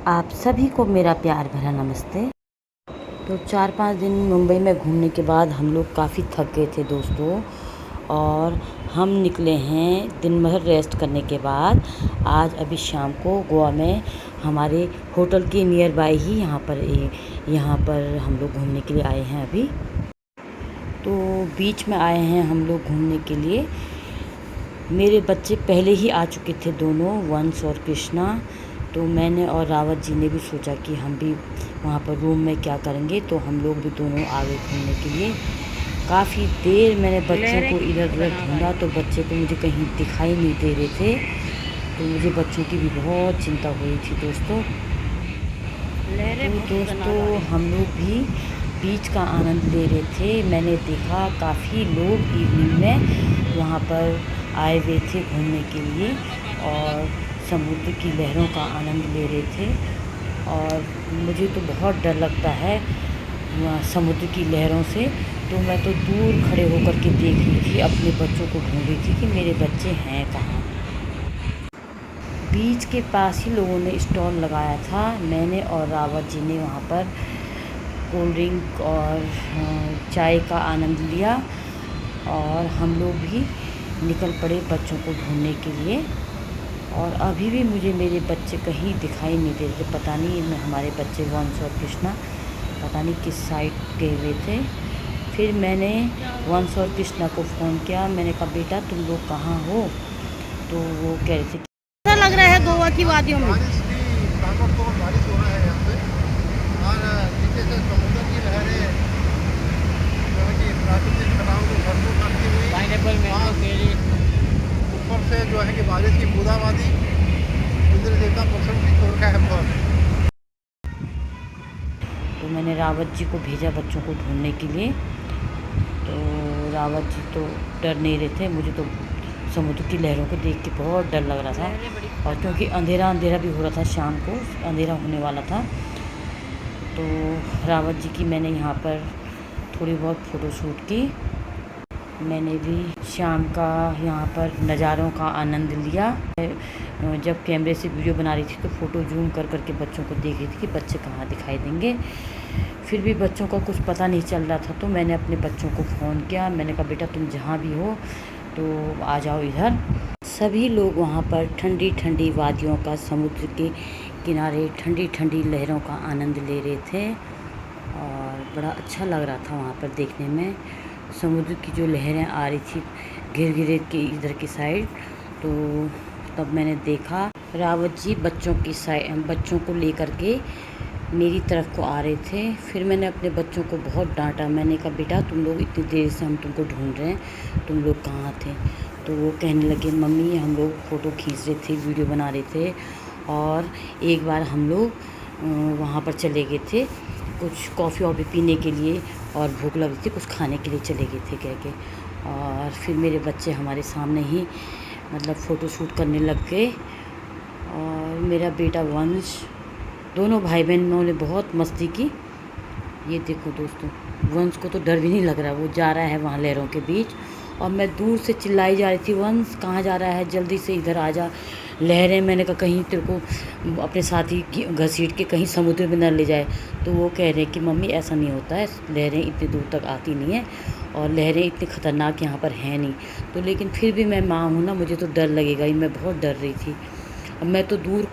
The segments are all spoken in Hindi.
आप सभी को मेरा प्यार भरा नमस्ते। तो 4-5 दिन मुंबई में घूमने के बाद हम लोग काफ़ी थक गए थे दोस्तों, और हम निकले हैं दिन भर रेस्ट करने के बाद। आज अभी शाम को गोवा में हमारे होटल के नियर बाय ही यहाँ पर हम लोग घूमने के लिए आए हैं अभी। तो बीच में आए हैं हम लोग घूमने के लिए। मेरे बच्चे पहले ही आ चुके थे दोनों, वंश और कृष्णा। तो मैंने और रावत जी ने भी सोचा कि हम भी वहाँ पर रूम में क्या करेंगे, तो हम लोग भी दोनों आ गए घूमने के लिए। काफ़ी देर मैंने बच्चों को इधर उधर ढूंढा, तो बच्चे तो मुझे कहीं दिखाई नहीं दे रहे थे। तो मुझे बच्चों की भी बहुत चिंता हो रही थी दोस्तों। तो दोस्तों हम लोग भी बीच का आनंद ले रहे थे। मैंने देखा काफ़ी लोग इवनिंग में वहाँ पर आए हुए थे घूमने के लिए और समुद्र की लहरों का आनंद ले रहे थे। और मुझे तो बहुत डर लगता है समुद्र की लहरों से, तो मैं तो दूर खड़े होकर के देख रही थी, अपने बच्चों को ढूंढ रही थी कि मेरे बच्चे हैं कहाँ। बीच के पास ही लोगों ने स्टॉल लगाया था। मैंने और रावत जी ने वहाँ पर कोल्ड ड्रिंक और चाय का आनंद लिया, और हम लोग भी निकल पड़े बच्चों को ढूंढने के लिए। और अभी भी मुझे मेरे बच्चे कहीं दिखाई नहीं दे रहे। पता नहीं हमारे बच्चे वंश और कृष्णा पता नहीं किस साइड गए हुए थे। फिर मैंने वंश और कृष्णा को फ़ोन किया। मैंने कहा बेटा तुम लोग कहाँ हो? तो वो कह रहे थे कैसा लग रहा है गोवा की वादियों में? बारिश हो रहा है यहाँ पे, और नीचे से समुद्र की लहरें जो है कि प्राकृतिक कलाओं को भरपूर करती हुई पाइनएप्पल, मैंगो, केली, ऊपर से जो है कि बारिश की बूंदाबांदी इंद्र देवता प्रसन्न की छोड़ का है बहुत। तो मैंने रावत जी को भेजा बच्चों को ढूंढने के लिए। तो रावत जी तो डर नहीं रहे थे। मुझे तो समुद्र की लहरों को देख के बहुत डर लग रहा था, और क्योंकि अंधेरा भी हो रहा था, शाम को अंधेरा होने वाला था। तो रावत जी की मैंने यहाँ पर थोड़ी बहुत फ़ोटो शूट की। मैंने भी शाम का यहाँ पर नज़ारों का आनंद लिया। जब कैमरे से वीडियो बना रही थी तो फ़ोटो जूम कर के बच्चों को देख रही थी कि बच्चे कहाँ दिखाई देंगे। फिर भी बच्चों का कुछ पता नहीं चल रहा था, तो मैंने अपने बच्चों को फ़ोन किया। मैंने कहा बेटा तुम जहाँ भी हो तो आ जाओ इधर। सभी लोग वहाँ पर ठंडी ठंडी वादियों का, समुद्र के किनारे ठंडी ठंडी लहरों का आनंद ले रहे थे, और बड़ा अच्छा लग रहा था वहाँ पर देखने में। समुद्र की जो लहरें आ रही थी घिर के इधर की साइड, तो तब मैंने देखा रावत जी बच्चों को लेकर के मेरी तरफ को आ रहे थे। फिर मैंने अपने बच्चों को बहुत डांटा। मैंने कहा बेटा तुम लोग इतनी देर से हम तुमको ढूंढ रहे हैं, तुम लोग कहाँ थे? तो वो कहने लगे मम्मी हम लोग फ़ोटो खींच रहे थे, वीडियो बना रहे थे, और एक बार हम लोग वहाँ पर चले गए थे कुछ कॉफ़ी वॉफ़ी पीने के लिए, और भूख लगी थी, कुछ खाने के लिए चले गए थे कह के। और फिर मेरे बच्चे हमारे सामने ही मतलब फ़ोटो शूट करने लग गए। और मेरा बेटा वंश, दोनों भाई बहनों ने बहुत मस्ती की। ये देखो दोस्तों, वंश को तो डर भी नहीं लग रहा, वो जा रहा है वहाँ लहरों के बीच, और मैं दूर से चिल्लाई जा रही थी वंश कहाँ जा रहा है, जल्दी से इधर आ जा। लहरें, मैंने कहा कहीं तेरे को अपने साथी की घसीट के कहीं समुद्र में न ले जाए। तो वो कह रहे हैं कि मम्मी ऐसा नहीं होता है, लहरें इतनी दूर तक आती नहीं है, और लहरें इतनी ख़तरनाक यहाँ पर हैं नहीं। तो लेकिन फिर भी मैं माँ हूँ ना, मुझे तो डर लगेगा ही। मैं बहुत डर रही थी। अब मैं तो दूर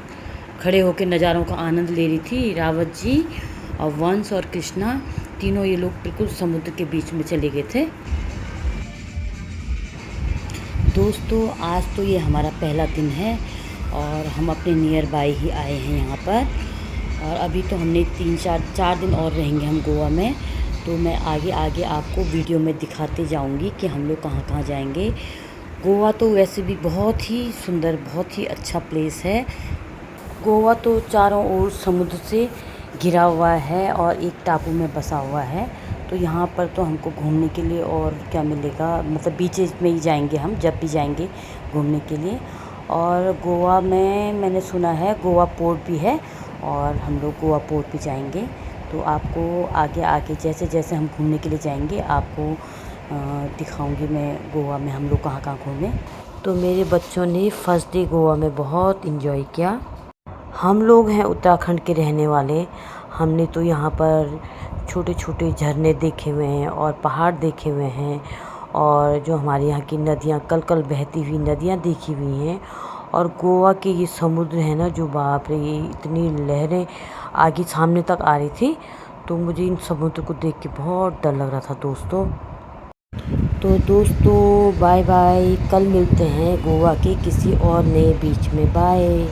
खड़े होकर नज़ारों का आनंद ले रही थी। रावत जी और वंश और कृष्णा तीनों ये लोग बिल्कुल समुद्र के बीच में चले गए थे। दोस्तों आज तो ये हमारा पहला दिन है, और हम अपने नियर बाय ही आए हैं यहाँ पर, और अभी तो हमने 3-4 दिन और रहेंगे हम गोवा में। तो मैं आगे आगे आपको वीडियो में दिखाते जाऊँगी कि हम लोग कहाँ कहाँ जाएंगे। गोवा तो वैसे भी बहुत ही सुंदर, बहुत ही अच्छा प्लेस है। गोवा तो चारों ओर समुद्र से घिरा हुआ है और एक टापू में बसा हुआ है। तो यहाँ पर तो हमको घूमने के लिए और क्या मिलेगा, मतलब बीचेस में ही जाएंगे हम जब भी जाएंगे घूमने के लिए। और गोवा में मैंने सुना है गोवा पोर्ट भी है, और हम लोग गोवा पोर्ट भी जाएंगे। तो आपको आगे आगे जैसे जैसे हम घूमने के लिए जाएंगे आपको दिखाऊंगी मैं गोवा में हम लोग कहाँ कहाँ घूमें। तो मेरे बच्चों ने फर्स्ट डे गोवा में बहुत इन्जॉय किया। हम लोग हैं उत्तराखंड के रहने वाले। हमने तो यहाँ पर छोटे छोटे झरने देखे हुए हैं और पहाड़ देखे हुए हैं, और जो हमारे यहाँ की नदियाँ कल कल बहती हुई नदियाँ देखी हुई हैं। और गोवा के ये समुद्र है ना, जो बाप रे, ये इतनी लहरें आगे सामने तक आ रही थी, तो मुझे इन समुद्र को देख के बहुत डर लग रहा था दोस्तों। तो दोस्तों बाय बाय, कल मिलते हैं गोवा के किसी और नए बीच में। बाय।